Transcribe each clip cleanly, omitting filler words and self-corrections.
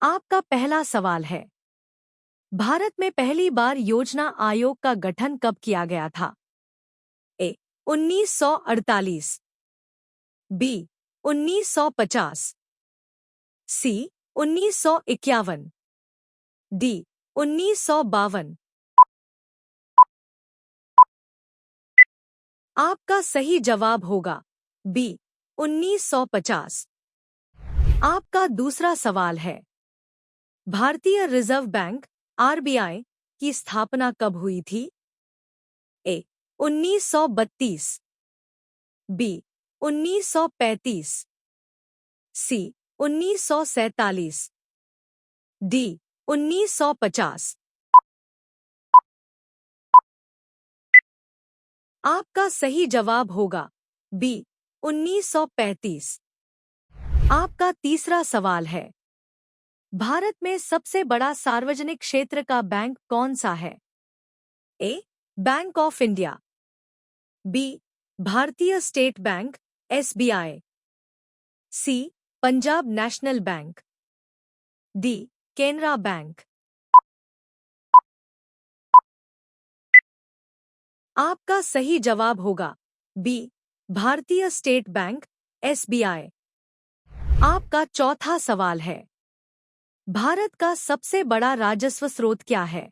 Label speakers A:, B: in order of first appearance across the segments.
A: आपका पहला सवाल है, भारत में पहली बार योजना आयोग का गठन कब किया गया था? ए. 1948, बी. 1950, सी. 1951, डी. 1952। आपका सही जवाब होगा बी. 1950। आपका दूसरा सवाल है, भारतीय रिजर्व बैंक आरबीआई की स्थापना कब हुई थी? ए. 1932, बी. 1935, सी. 1947, डी. 1950। आपका सही जवाब होगा बी. 1935। आपका तीसरा सवाल है, भारत में सबसे बड़ा सार्वजनिक क्षेत्र का बैंक कौन सा है? A. Bank of India, B. Bharatiya State Bank SBI, C. Punjab National Bank, D. Canara Bank. आपका सही जवाब होगा B. Bharatiya State Bank SBI. आपका चौथा सवाल है, भारत का सबसे बड़ा राजस्व स्रोत क्या है?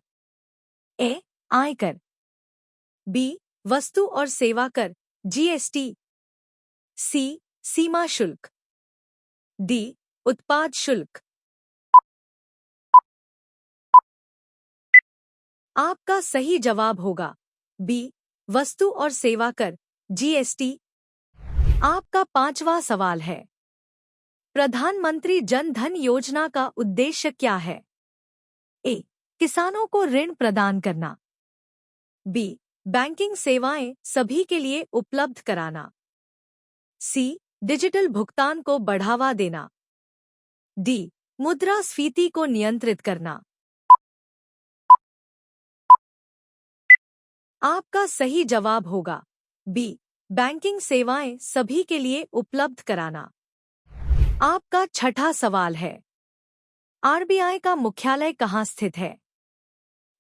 A: ए. आयकर, बी. वस्तु और सेवा कर जीएसटी, सी. सीमा शुल्क, डी. उत्पाद शुल्क। आपका सही जवाब होगा बी. वस्तु और सेवा कर जीएसटी। आपका पांचवा सवाल है, प्रधानमंत्री जन धन योजना का उद्देश्य क्या है? ए. किसानों को ऋण प्रदान करना, बी. बैंकिंग सेवाएं सभी के लिए उपलब्ध कराना, सी. डिजिटल भुगतान को बढ़ावा देना, डी. मुद्रास्फीति को नियंत्रित करना। आपका सही जवाब होगा बी. बैंकिंग सेवाएं सभी के लिए उपलब्ध कराना। आपका छठा सवाल है, आरबीआई का मुख्यालय कहाँ स्थित है?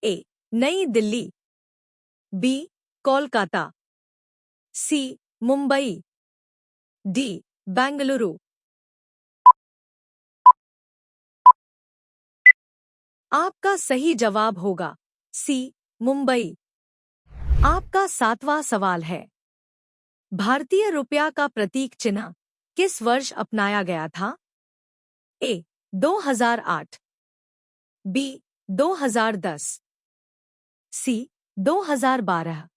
A: ए. नई दिल्ली, बी. कोलकाता, सी. मुंबई, डी. बेंगलुरु। आपका सही जवाब होगा सी. मुंबई। आपका सातवां सवाल है, भारतीय रुपया का प्रतीक चिन्ह किस वर्ष अपनाया गया था? ए. 2008, बी. 2010, सी. 2012,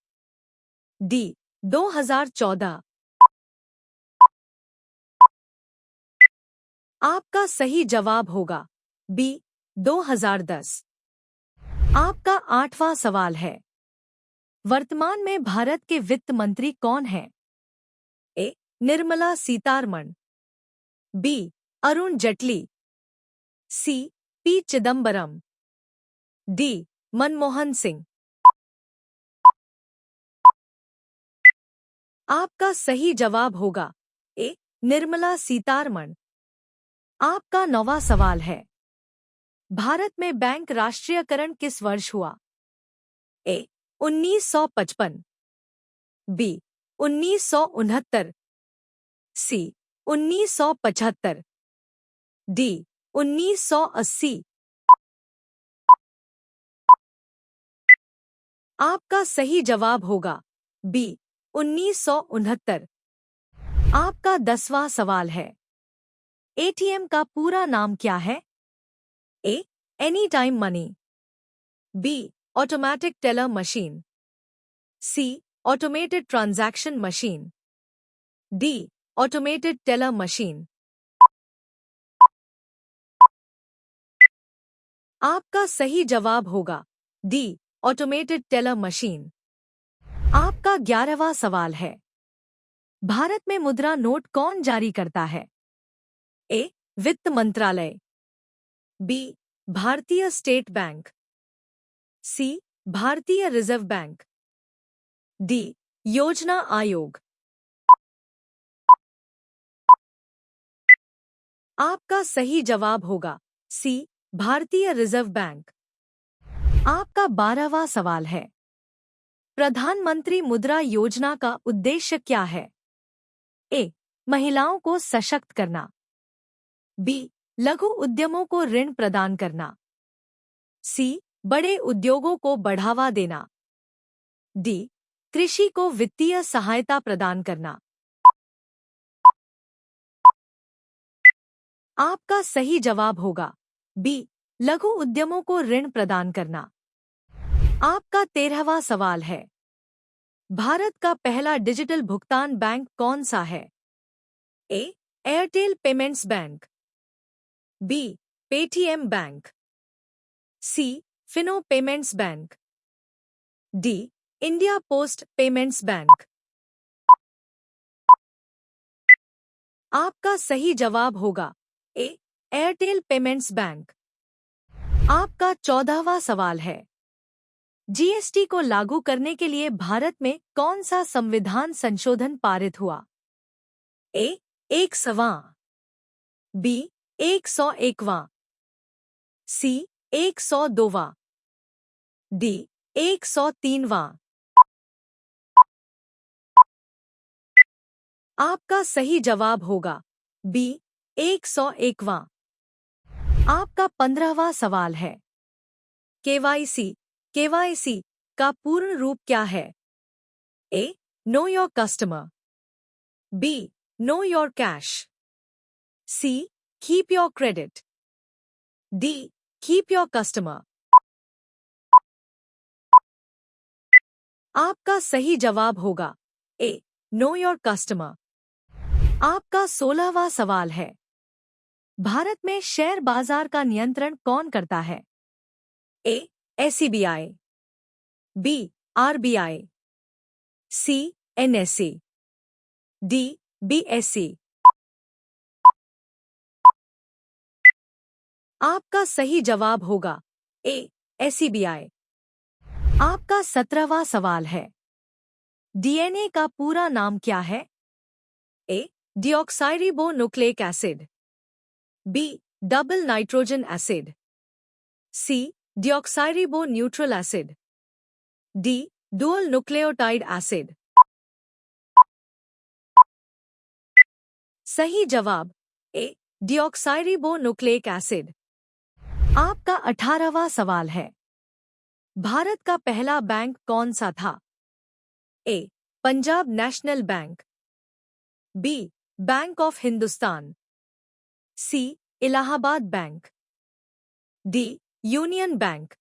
A: डी. 2014। आपका सही जवाब होगा बी. 2010। आपका आठवां सवाल है, वर्तमान में भारत के वित्त मंत्री कौन हैं? ए. निर्मला सीतारमण, बी. अरुण जेटली, सी. पी. चिदम्बरम, डी. मनमोहन सिंह। आपका सही जवाब होगा ए. निर्मला सीतारमण। आपका नौवां सवाल है, भारत में बैंक राष्ट्रीयकरण किस वर्ष हुआ? ए. 1955, बी. 1969, सी. 1975, डी. 1980। आपका सही जवाब होगा बी. 1969। आपका 10वां सवाल है, एटीएम का पूरा नाम क्या है? A. Any time money, B. Automatic teller machine, C. Automated transaction machine, D. Automated teller machine. आपका सही जवाब होगा डी. Automated teller machine. आपका 11वां सवाल है, भारत में मुद्रा नोट कौन जारी करता है? ए. वित्त मंत्रालय, बी. भारतीय स्टेट बैंक, सी. भारतीय रिजर्व बैंक, डी. योजना आयोग। आपका सही जवाब होगा सी भारतीय रिजर्व बैंक। आपका 12वां सवाल है, प्रधानमंत्री मुद्रा योजना का उद्देश्य क्या है? ए महिलाओं को सशक्त करना, बी लघु उद्यमों को ऋण प्रदान करना, सी बड़े उद्योगों को बढ़ावा देना, डी कृषि को वित्तीय सहायता प्रदान करना। आपका सही जवाब होगा बी लघु उद्यमों को ऋण प्रदान करना। आपका 13वां सवाल है, भारत का पहला डिजिटल भुगतान बैंक कौन सा है? A Airtel Payments Bank, B Paytm Bank, C Fino Payments Bank, D India Post Payments Bank. आपका सही जवाब होगा ए एयरटेल पेमेंट्स बैंक। आपका 14वां सवाल है, जीएसटी को लागू करने के लिए भारत में कौन सा संविधान संशोधन पारित हुआ? ए 100वां, बी 101वां, सी 102वां, डी 103वां। आपका सही जवाब होगा बी 101वां। आपका 15वां सवाल है, केवाईसी का पूर्ण रूप क्या है? A know your customer, B know your cash, C keep your credit, D keep your customer. आपका सही जवाब होगा ए नो योर कस्टमर। आपका 16वां सवाल है, भारत में शेयर बाजार का नियंत्रण कौन करता है? ए एसईबीआई, बी आरबीआई, सी एनएसई, डी बीएसई। आपका सही जवाब होगा ए एसईबीआई। आपका 17वां सवाल है, डीएनए का पूरा नाम क्या है? A deoxyribonucleic acid, B double nitrogen acid, C deoxyribonutral acid, D dual nucleotide acid. सही जवाब ए डिऑक्साइरिबोन्यूक्लिक एसिड। आपका 18वां सवाल है, भारत का पहला बैंक कौन सा था? A Punjab National Bank, B Bank of Hindustan, C Allahabad Bank, D Union Bank.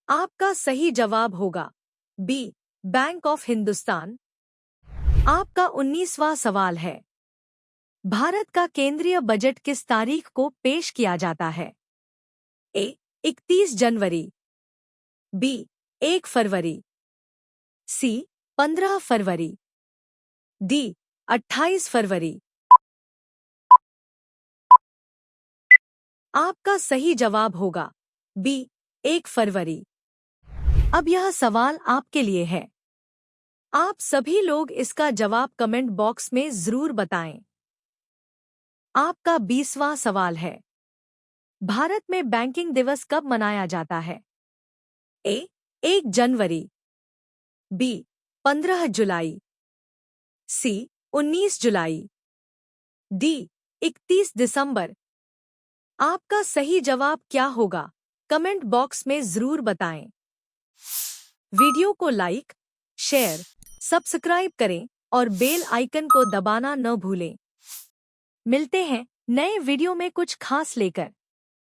A: आपका सही जवाब होगा बी बैंक ऑफ हिंदुस्तान। आपका 19वां सवाल है, भारत का केंद्रीय बजट किस तारीख को पेश किया जाता है? ए 31 जनवरी, बी 1 फरवरी, सी 15 फरवरी, डी 28 फरवरी। आपका सही जवाब होगा बी 1 फरवरी। अब यह सवाल आपके लिए है, आप सभी लोग इसका जवाब कमेंट बॉक्स में जरूर बताएं। आपका 20वां सवाल है, भारत में बैंकिंग दिवस कब मनाया जाता है? ए 1 जनवरी, बी 15 जुलाई, सी 19 जुलाई, डी 31 दिसंबर। आपका सही जवाब क्या होगा? कमेंट बॉक्स में जरूर बताएं। वीडियो को लाइक, शेयर, सब्सक्राइब करें और बेल आइकन को दबाना न भूलें। मिलते हैं नए वीडियो में कुछ खास लेकर।